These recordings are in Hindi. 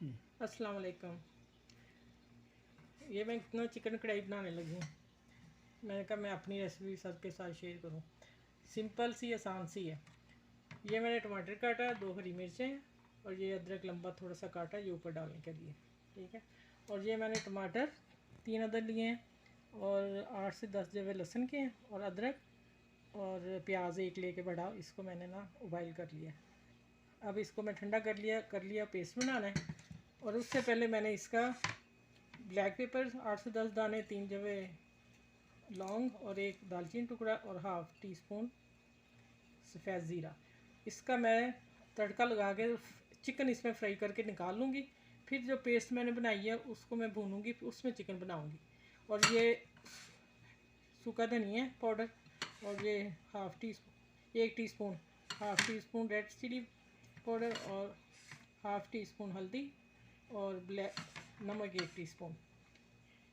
अस्सलाम वालेकुम। ये मैं इतना चिकन कढ़ाई बनाने लगी हूँ। मैंने कहा मैं अपनी रेसिपी सबके साथ शेयर करूँ। सिंपल सी आसान सी है। ये मैंने टमाटर काटा, 2 हरी मिर्चें हैं और ये अदरक लंबा थोड़ा सा काटा ये ऊपर डालने के लिए, ठीक है। और ये मैंने टमाटर 3 अदर लिए हैं और 8 से 10 जवे लहसुन के हैं और अदरक और प्याज एक लेके बड़ा, इसको मैंने ना उबाइल कर लिया। अब इसको मैं ठंडा कर लिया पेस्ट बनाना है। और उससे पहले मैंने इसका ब्लैक पेपर 8 से 10 दाने, 3 जवे लौंग और एक दालचीनी टुकड़ा और हाफ़ टी स्पून सफ़ेद ज़ीरा, इसका मैं तड़का लगा के चिकन इसमें फ्राई करके निकाल लूँगी। फिर जो पेस्ट मैंने बनाई है उसको मैं भूनूँगी, उसमें चिकन बनाऊँगी। और ये सूखा धनिया पाउडर और ये half teaspoon red chilli powder और हाफ़ टी स्पून हल्दी और ब्लैक नमक 1 टीस्पून।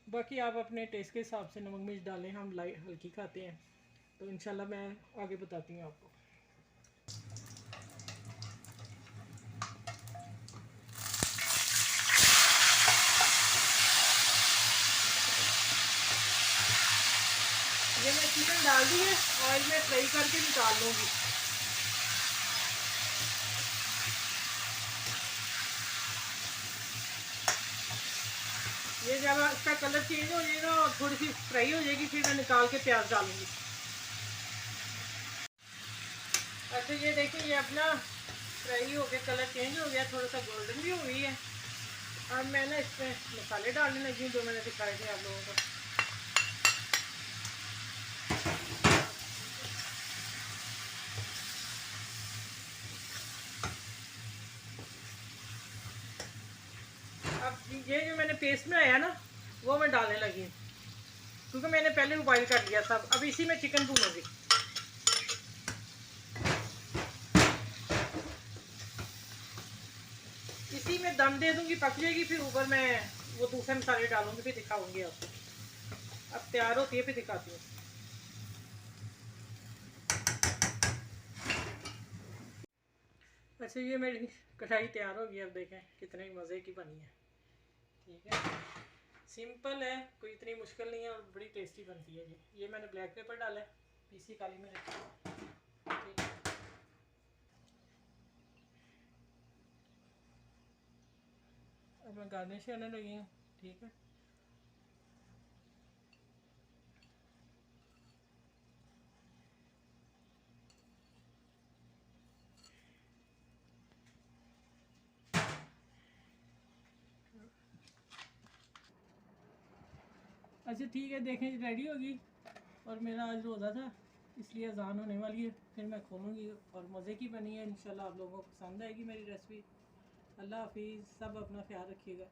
बाकी आप अपने टेस्ट के हिसाब से नमक मिर्च डालें, हम लाइट हल्की खाते हैं। तो इंशाल्लाह मैं आगे बताती हूँ आपको। ये मैं चिकन डाल दी है, ऑयल में फ्राई करके निकाल लूँगी। ये जब इसका कलर चेंज हो जाएगा और थोड़ी सी फ्राई हो जाएगी फिर मैं निकाल के प्याज डालूँगी। अच्छा ये देखिए, ये अपना फ्राई हो गया, कलर चेंज हो गया, थोड़ा सा गोल्डन भी हो गई है। अब मैं ना इसमें मसाले डालने लगी हूँ जो मैंने दिखाए थे आप लोगों को। अब ये जो मैंने पेस्ट बनाया ना वो मैं डालने लगी हूँ, क्योंकि मैंने पहले बॉईल कर लिया था। अब इसी में चिकन भूनूंगी। इसी में दम दे दूंगी, पक जाएगी, फिर ऊपर मैं वो दूसरे मसाले डालूंगी, फिर दिखाऊंगी आपको। अब तैयार होती है फिर दिखाती हूँ। अच्छा ये मेरी कढ़ाई तैयार हो गई। अब देखें कितने मज़े की बनी है, ठीक है। सिंपल है, कोई इतनी मुश्किल नहीं है और बड़ी टेस्टी बनती है। ये मैंने ब्लैक पेपर डाला है, पीसी काली मिर्च, ठीक है। अब मैं गार्निश करने लगी हूँ, ठीक है। अच्छा ठीक है, देखें रेडी होगी। और मेरा आज रोज़ा था इसलिए अजान होने वाली है, फिर मैं खोलूँगी। और मज़े की बनी है, इंशाल्लाह आप लोगों को पसंद आएगी मेरी रेसिपी। अल्लाह हाफिज़, सब अपना ख्याल रखिएगा।